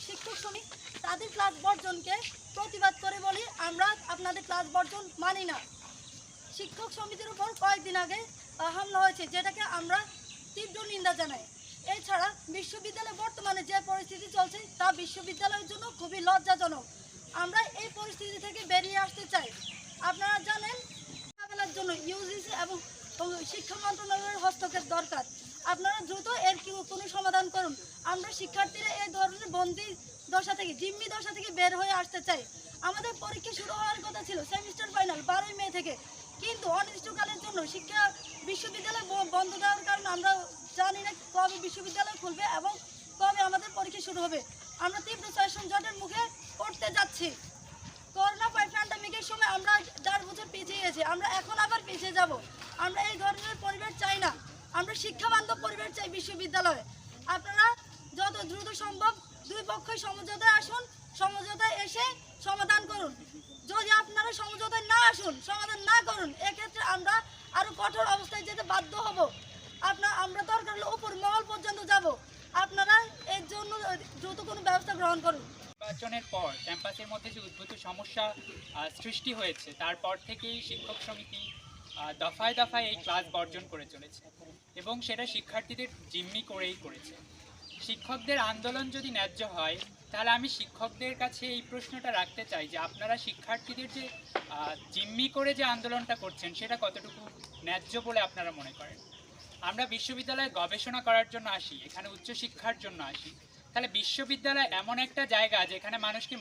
শিক্ষক শ্রমিক তাদের ক্লাস বর্জনকে প্রতিবাদ করে বলি আমরা আপনাদের ক্লাস বর্জন মানি না। শিক্ষক সমিতির উপর কয়েকদিন আগে হামলা হয়েছে, যেটাকে আমরা তীব্র নিন্দা জানাই। এছাড়া বিশ্ববিদ্যালয়ে বর্তমানে যে পরিস্থিতি চলছে তা বিশ্ববিদ্যালয়ের জন্য খুবই লজ্জাজনক। আমরা এই পরিস্থিতি থেকে বেরিয়ে আসতে চাই। আপনারা জানেন, মোকাবেলার জন্য ইউজিসি এবং শিক্ষা মন্ত্রণালয়ের হস্তক্ষেপ দরকার। আপনারা দ্রুত এর কোনো সমাধান করুন। আমরা শিক্ষার্থীরা এই ধরনের বন্দি দশা থেকে, জিম্মি দশা থেকে বের হয়ে আসতে চাই। আমাদের পরীক্ষা শুরু হওয়ার কথা ছিল সেমিস্টার ফাইনাল 12 মে থেকে, কিন্তু অনির্দিষ্টকালের জন্য বিশ্ববিদ্যালয় বন্ধ দেওয়ার কারণে আমরা জানি না কবে বিশ্ববিদ্যালয় খুলবে এবং কবে আমাদের পরীক্ষা শুরু হবে। আমরা তীব্র সেশন জটের মুখে পড়তে যাচ্ছি। করোনা প্যান্ডেমিকের সময় আমরা 4 বছর পিছিয়ে গেছি, আমরা এখন আবার পিছিয়ে যাব। আমরা এই ধরনের পরিবেশ চাই না। আমরা শিক্ষাবান্ধব পরিবেশ চাই বিশ্ববিদ্যালয়ে। আপনারা যত দ্রুত সম্ভব দুই পক্ষই সমঝোতায় আসুন, সমঝোতায় এসে সমাধান করুন। যদি আপনারা সমঝোতায় না আসুন, সমাধান না করুন, এক্ষেত্রে আমরা আরও কঠোর অবস্থায় যেতে বাধ্য হব। আমরা দরকার হলে উপর মহল পর্যন্ত যাব। আপনারা এর জন্য দ্রুত কোনো ব্যবস্থা গ্রহণ করুন। নির্বাচনের পর ক্যাম্পাসের মধ্যে যে উদ্ভূত সমস্যা সৃষ্টি হয়েছে, তারপর থেকেই শিক্ষক সমিতি দফায় দফায় এই ক্লাস বর্জন করে চলেছে এবং সেটা শিক্ষার্থীদের জিম্মি করেই করেছে। শিক্ষকদের আন্দোলন যদি ন্যায্য হয়, তাহলে আমি শিক্ষকদের কাছে এই প্রশ্নটা রাখতে চাই যে আপনারা শিক্ষার্থীদের যে জিম্মি করে যে আন্দোলনটা করছেন সেটা কতটুকু ন্যায্য বলে আপনারা মনে করেন। আমরা বিশ্ববিদ্যালয়ে গবেষণা করার জন্য আসি, এখানে উচ্চশিক্ষার জন্য আসি। তাহলে বিশ্ববিদ্যালয় এমন একটা জায়গা যেখানে মানুষকে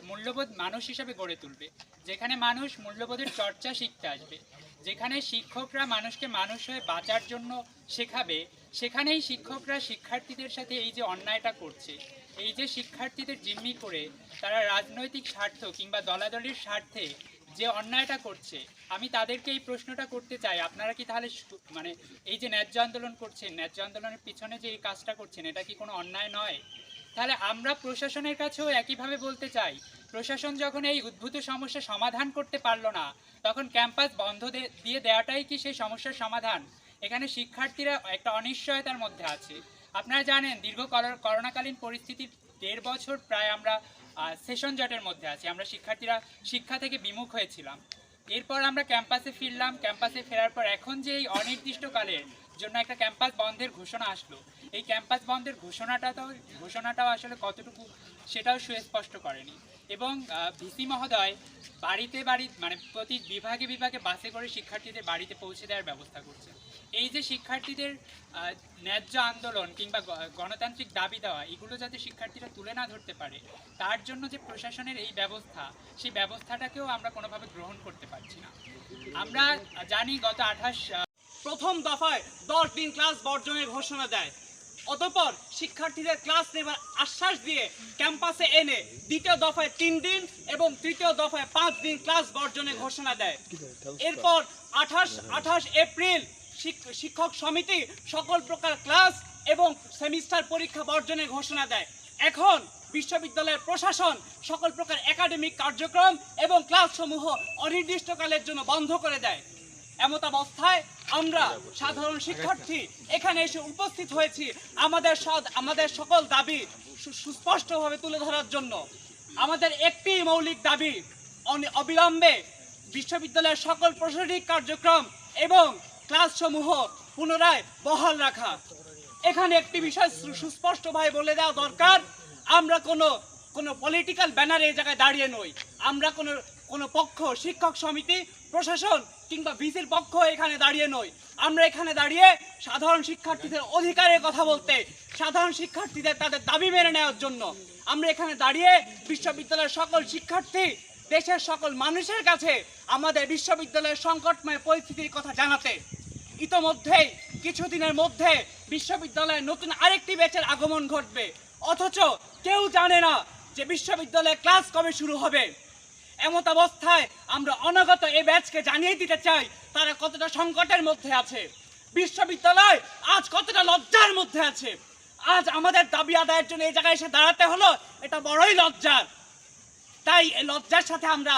মূল্যবোধ মানুষ হিসেবে গড়ে তুলবে, যেখানে মানুষ মূল্যবোধের চর্চা শিখতে আসবে, যেখানে শিক্ষকরা মানুষকে মানুষ হয়ে বাঁচার জন্য শেখাবে, সেখানেই শিক্ষকরা শিক্ষার্থীদের সাথে এই যে অন্যায়টা করছে, এই যে শিক্ষার্থীদের জিম্মি করে তারা রাজনৈতিক স্বার্থ কিংবা দলাদলির স্বার্থে যে অন্যায়টা করছে, আমি তাদেরকে এই প্রশ্নটা করতে চাই, আপনারা কি তাহলে মানে এই যে ন্যায্য আন্দোলন করছেন, ন্যায্য আন্দোলনের পিছনে যে এই কাজটা করছেন, এটা কি কোনো অন্যায় নয়? তাহলে আমরা প্রশাসনের কাছেও একইভাবে বলতে চাই, প্রশাসন যখন এই উদ্ভূত সমস্যা সমাধান করতে পারলো না, তখন ক্যাম্পাস বন্ধ দিয়ে দেওয়াটাই কি সেই সমস্যার সমাধান? এখানে শিক্ষার্থীরা একটা অনিশ্চয়তার মধ্যে আছে। আপনারা জানেন, দীর্ঘ করোনাকালীন পরিস্থিতির 1.5 বছর প্রায় আমরা সেশন জটের মধ্যে আছি। আমরা শিক্ষার্থীরা শিক্ষা থেকে বিমুখ হয়েছিলাম। এরপর আমরা ক্যাম্পাসে ফিরলাম। ক্যাম্পাসে ফেরার পর এখন যে এই অনির্দিষ্টকালের জন্য একটা ক্যাম্পাস বন্ধের ঘোষণা আসলো, এই ক্যাম্পাস বন্ধের ঘোষণাটাও আসলে কতটুকু সেটাও সুস্পষ্ট করেনি। এবং ভিসি মহোদয় বাড়িতে মানে প্রতি বিভাগে বিভাগে বাসে করে শিক্ষার্থীদের বাড়িতে পৌঁছে দেওয়ার ব্যবস্থা করছে। এই যে শিক্ষার্থীদের ন্যায্য আন্দোলন কিংবা গণতান্ত্রিক দাবি দেওয়া, এগুলো যাতে শিক্ষার্থীরা তুলে না ধরতে পারে, তার জন্য যে প্রশাসনের এই ব্যবস্থা, সেই ব্যবস্থাটাকেও আমরা কোনোভাবে গ্রহণ করতে পারছি না। আমরা জানি গত 28 প্রথম দফায় 10 দিন ক্লাস বর্জনের ঘোষণা দেয়, অতঃপর শিক্ষার্থীদের ক্লাস নেবার আশ্বাস দিয়ে ক্যাম্পাসে এনে দ্বিতীয় দফায় 3 দিন এবং তৃতীয় দফায় 5 দিন ক্লাস বর্জনের ঘোষণা দেয়। এরপর 28 এপ্রিল শিক্ষক সমিতি সকল প্রকার ক্লাস এবং সেমিস্টার পরীক্ষা বর্জনের ঘোষণা দেয়। এখন বিশ্ববিদ্যালয়ের প্রশাসন সকল প্রকার একাডেমিক কার্যক্রম এবং ক্লাসসমূহ অনির্দিষ্টকালের জন্য বন্ধ করে দেয়। এমতাবস্থায় আমরা সাধারণ শিক্ষার্থী এখানে এসে উপস্থিত হয়েছি আমাদের সকল দাবি সুস্পষ্টভাবে তুলে ধরার জন্য। আমাদের একটি মৌলিক দাবি, অবিলম্বে বিশ্ববিদ্যালয়ের সকল প্রশাসনিক কার্যক্রম এবং ক্লাসসমূহ পুনরায় বহাল রাখা। এখানে একটি বিষয় সুস্পষ্টভাবে বলে দেওয়া দরকার, আমরা কোনো পলিটিক্যাল ব্যানারে এই জায়গায় দাঁড়িয়ে নই। আমরা কোনো পক্ষ, শিক্ষক সমিতি, প্রশাসন কিংবা ভিসির পক্ষ এখানে দাঁড়িয়ে নই। আমরা এখানে দাঁড়িয়ে সাধারণ শিক্ষার্থীদের অধিকারের কথা বলতে, সাধারণ শিক্ষার্থীদের তাদের দাবি মেনে নেওয়ার জন্য। আমরা এখানে দাঁড়িয়ে বিশ্ববিদ্যালয়ের সকল শিক্ষার্থী, দেশের সকল মানুষের কাছে আমাদের বিশ্ববিদ্যালয়ের সংকটময় পরিস্থিতির কথা জানাতে। ইতোমধ্যেই কিছুদিনের মধ্যে বিশ্ববিদ্যালয়ে নতুন আরেকটি ব্যাচের আগমন ঘটবে, অথচ কেউ জানে না যে বিশ্ববিদ্যালয়ে ক্লাস কবে শুরু হবে। এমতাবস্থায় আমরা অনাগত এই ব্যাচকে জানিয়ে দিতে চাই তারা কতটা সংকটের মধ্যে আছে, বিশ্ববিদ্যালয় আজ কতটা লজ্জার মধ্যে আছে। আজ আমাদের দাবি আদায়ের জন্য এই জায়গায় এসে দাঁড়াতে হলো, এটা বড়ই লজ্জার। তাই এই লজ্জার সাথে আমরা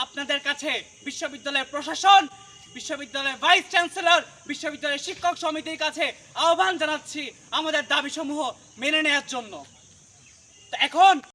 আপনাদের কাছে বিশ্ববিদ্যালয়ের প্রশাসন, বিশ্ববিদ্যালয়ের ভাইস চ্যান্সেলর, বিশ্ববিদ্যালয়ের শিক্ষক সমিতির কাছে আহ্বান জানাচ্ছি আমাদের দাবিসমূহ মেনে নেওয়ার জন্য। এখন